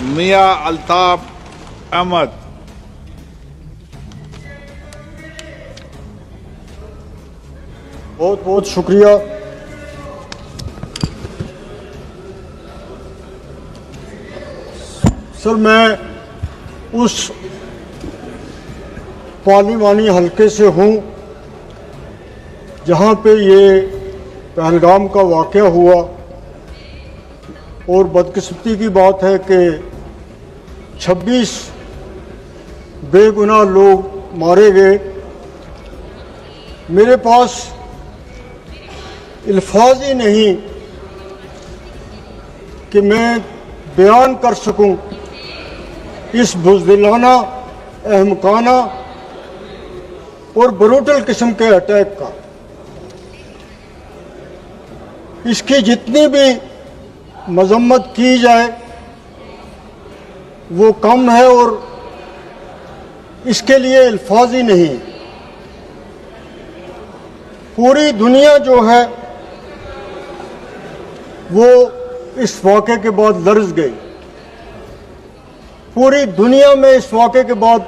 मियां अल्ताफ अहमद। बहुत बहुत शुक्रिया। सर, मैं उस पार्लिमानी हलके से हूँ जहाँ पे ये पहलगाम का वाक़या हुआ, और बदकिस्मती की बात है कि 26 बेगुनाह लोग मारे गए। मेरे पास अल्फाज ही नहीं कि मैं बयान कर सकूं इस बुज़दिलाना, अहमकाना और ब्रूटल किस्म के अटैक का। इसकी जितनी भी मजम्मत की जाए वो कम है, और इसके लिए अल्फाज ही नहीं। पूरी दुनिया जो है वो इस वाक़े के बाद लर्ज़ गई। पूरी दुनिया में इस वाक़े के बाद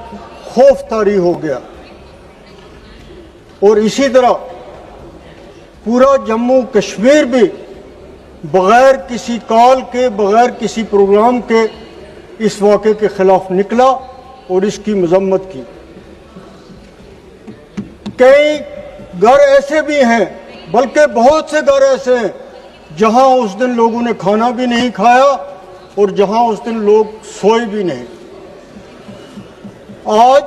खौफ तारी हो गया, और इसी तरह पूरा जम्मू कश्मीर भी बग़ैर किसी कॉल के, बग़ैर किसी प्रोग्राम के इस वाक़े के ख़िलाफ़ निकला और इसकी मज़म्मत की। कई घर ऐसे भी हैं, बल्कि बहुत से घर ऐसे हैं जहां उस दिन लोगों ने खाना भी नहीं खाया और जहां उस दिन लोग सोए भी नहीं। आज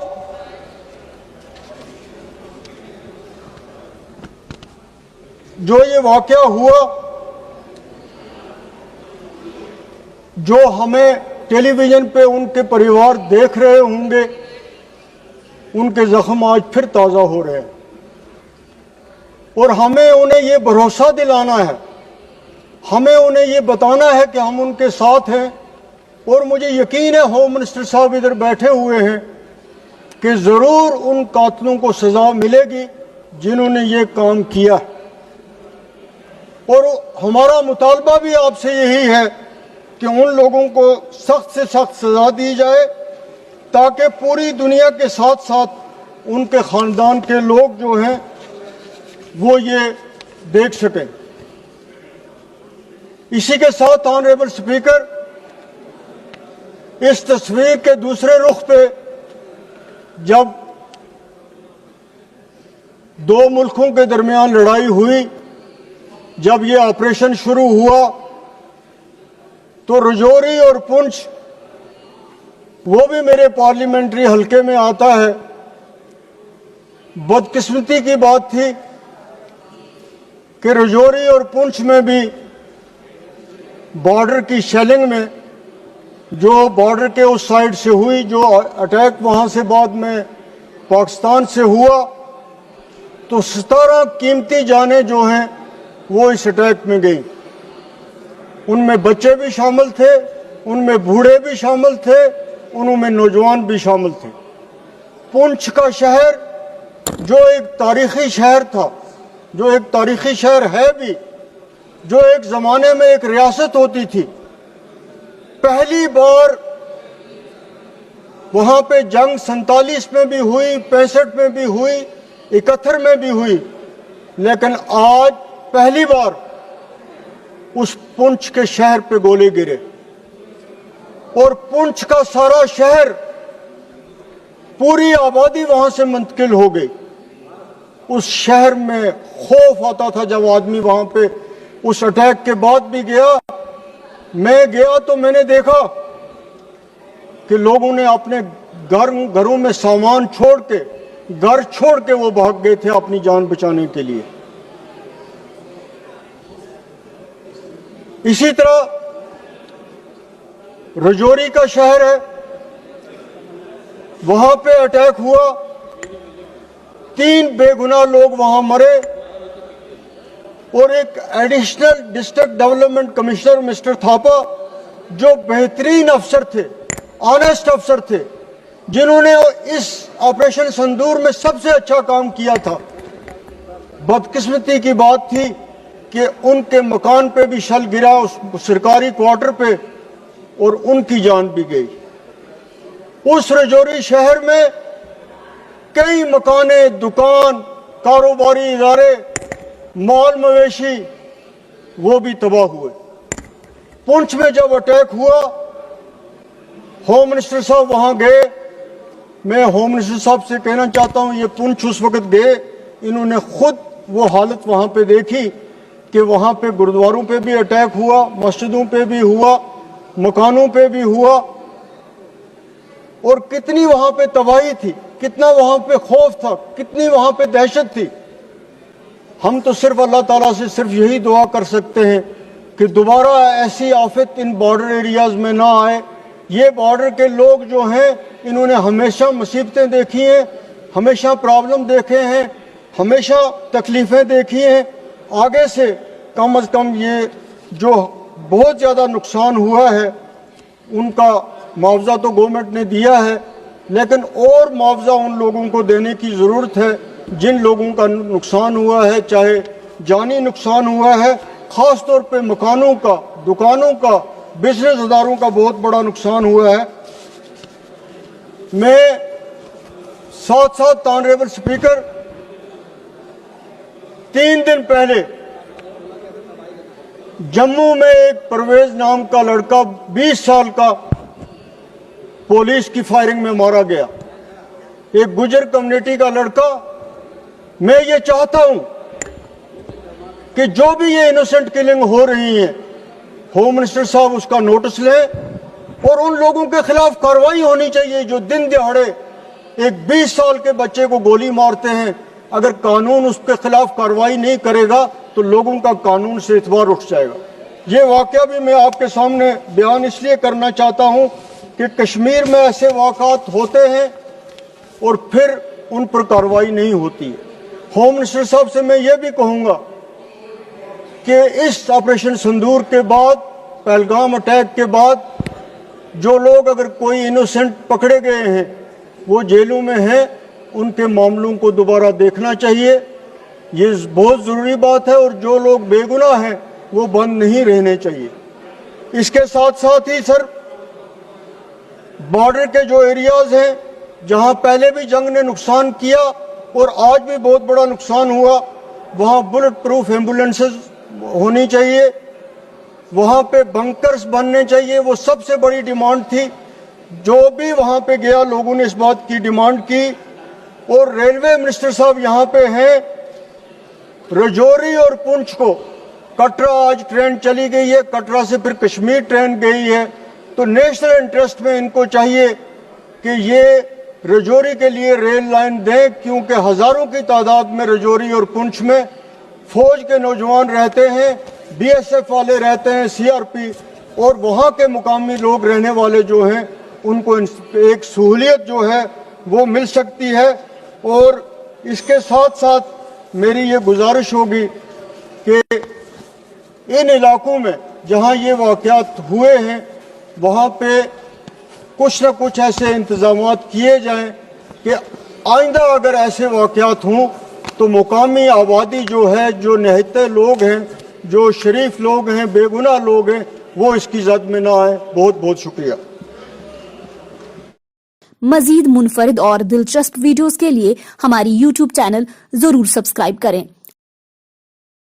जो ये वाक़या हुआ, जो हमें टेलीविज़न पे उनके परिवार देख रहे होंगे, उनके ज़ख्म आज फिर ताज़ा हो रहे हैं, और हमें उन्हें ये भरोसा दिलाना है, हमें उन्हें ये बताना है कि हम उनके साथ हैं। और मुझे यकीन है होम मिनिस्टर साहब इधर बैठे हुए हैं कि ज़रूर उन कातिलों को सज़ा मिलेगी जिन्होंने ये काम किया। और हमारा मुतालबा भी आपसे यही है कि उन लोगों को सख्त से सख्त सज़ा दी जाए, ताकि पूरी दुनिया के साथ साथ उनके ख़ानदान के लोग जो हैं वो ये देख सकें। इसी के साथ ऑनरेबल स्पीकर, इस तस्वीर के दूसरे रुख पे जब दो मुल्कों के दरमियान लड़ाई हुई, जब ये ऑपरेशन शुरू हुआ, तो रजौरी और पुंछ वो भी मेरे पार्लियामेंट्री हलके में आता है। बदकिस्मती की बात थी कि रजौरी और पुंछ में भी बॉर्डर की शेलिंग में, जो बॉर्डर के उस साइड से हुई, जो अटैक वहाँ से बाद में पाकिस्तान से हुआ, तो 17 कीमती जानें जो हैं वो इस अटैक में गई। उनमें बच्चे भी शामिल थे, उनमें बूढ़े भी शामिल थे, उनमें नौजवान भी शामिल थे। पुंछ का शहर जो एक तारीखी शहर था, जो एक तारीखी शहर है भी, जो एक ज़माने में एक रियासत होती थी, पहली बार वहाँ पे जंग 47 में भी हुई, 65 में भी हुई, 71 में भी हुई, लेकिन आज पहली बार उस पुंछ के शहर पे गोले गिरे, और पुंछ का सारा शहर, पूरी आबादी वहाँ से मुंतकिल हो गई। उस शहर में खौफ आता था जब आदमी वहाँ पे उस अटैक के बाद भी गया। मैं गया तो मैंने देखा कि लोगों ने अपने घरों में सामान छोड़ के, घर छोड़ के वो भाग गए थे अपनी जान बचाने के लिए। इसी तरह रजौरी का शहर है, वहां पे अटैक हुआ, 3 बेगुनाह लोग वहां मरे, और एक additional district development commissioner mister Thapa, जो बेहतरीन अफसर थे, ऑनेस्ट अफसर थे, जिन्होंने इस ऑपरेशन संदूर में सबसे अच्छा काम किया था। बदकिस्मती की बात थी कि उनके मकान पे भी शल गिरा, उस सरकारी क्वार्टर पे, और उनकी जान भी गई। उस रजौरी शहर में कई मकाने, दुकान, कारोबारी इदारे, माल मवेशी वो भी तबाह हुए। पुंछ में जब अटैक हुआ, होम मिनिस्टर साहब वहां गए। मैं होम मिनिस्टर साहब से कहना चाहता हूं, ये पुंछ उस वक्त गए, इन्होंने खुद वो हालत वहां पे देखी कि वहां पे गुरुद्वारों पे भी अटैक हुआ, मस्जिदों पे भी हुआ, मकानों पे भी हुआ, और कितनी वहां पे तबाही थी, कितना वहां पे खौफ था, कितनी वहां पे दहशत थी। हम तो सिर्फ अल्लाह ताला से सिर्फ यही दुआ कर सकते हैं कि दोबारा ऐसी आफत इन बॉर्डर एरियाज में ना आए। ये बॉर्डर के लोग जो हैं, इन्होंने हमेशा मुसीबतें देखी हैं, हमेशा प्रॉब्लम देखे हैं, हमेशा तकलीफें देखी हैं। आगे से कम ये जो बहुत ज़्यादा नुकसान हुआ है उनका मुआवजा तो गवर्नमेंट ने दिया है, लेकिन और मुआवजा उन लोगों को देने की ज़रूरत है जिन लोगों का नुकसान हुआ है, चाहे जानी नुकसान हुआ है, ख़ास तौर पे मकानों का, दुकानों का, बिजनेस अदारों का बहुत बड़ा नुकसान हुआ है। मैं साथ साथ ऑनरेबल स्पीकर 3 दिन पहले जम्मू में एक परवेज नाम का लड़का 20 साल का पुलिस की फायरिंग में मारा गया, एक गुजर कम्युनिटी का लड़का। मैं ये चाहता हूं कि जो भी ये इनोसेंट किलिंग हो रही है, होम मिनिस्टर साहब उसका नोटिस लें और उन लोगों के खिलाफ कार्रवाई होनी चाहिए जो दिन दिहाड़े एक 20 साल के बच्चे को गोली मारते हैं। अगर कानून उसके खिलाफ कार्रवाई नहीं करेगा तो लोगों का कानून से एतबार उठ जाएगा। ये वाकया भी मैं आपके सामने बयान इसलिए करना चाहता हूं कि कश्मीर में ऐसे वाक़ात होते हैं और फिर उन पर कार्रवाई नहीं होती है। होम मिनिस्टर साहब से मैं ये भी कहूँगा कि इस ऑपरेशन सिंदूर के बाद, पहलगाम अटैक के बाद, जो लोग अगर कोई इनोसेंट पकड़े गए हैं वो जेलों में हैं, उनके मामलों को दोबारा देखना चाहिए। ये बहुत ज़रूरी बात है, और जो लोग बेगुनाह हैं वो बंद नहीं रहने चाहिए। इसके साथ साथ ही सर, बॉर्डर के जो एरियाज हैं जहां पहले भी जंग ने नुकसान किया और आज भी बहुत बड़ा नुकसान हुआ, वहां बुलेट प्रूफ एम्बुलेंसेज होनी चाहिए, वहां पे बंकर्स बनने चाहिए। वो सबसे बड़ी डिमांड थी, जो भी वहां पे गया लोगों ने इस बात की डिमांड की। और रेलवे मिनिस्टर साहब यहाँ पे हैं, रजौरी और पुंछ को कटरा आज ट्रेन चली गई है, कटरा से फिर कश्मीर ट्रेन गई है, तो नेशनल इंटरेस्ट में इनको चाहिए कि ये रजौरी के लिए रेल लाइन दें, क्योंकि हजारों की तादाद में रजौरी और पुंछ में फौज के नौजवान रहते हैं, बीएसएफ वाले रहते हैं, सीआरपी, और वहाँ के मुकामी लोग रहने वाले जो हैं उनको एक सहूलियत जो है वो मिल सकती है। और इसके साथ साथ मेरी ये गुजारिश होगी कि इन इलाकों में जहाँ ये वाक़यात हुए हैं वहाँ पे कुछ न कुछ ऐसे इंतज़ामात किए जाएं कि आइंदा अगर ऐसे वाक़यात हों तो मुकामी आबादी जो है, जो निहत्ते लोग हैं, जो शरीफ लोग हैं, बेगुनाह लोग हैं, वो इसकी जद में ना आए। बहुत बहुत शुक्रिया। मजीद मुनफरिद और दिलचस्प वीडियोस के लिए हमारी YouTube चैनल जरूर सब्सक्राइब करें।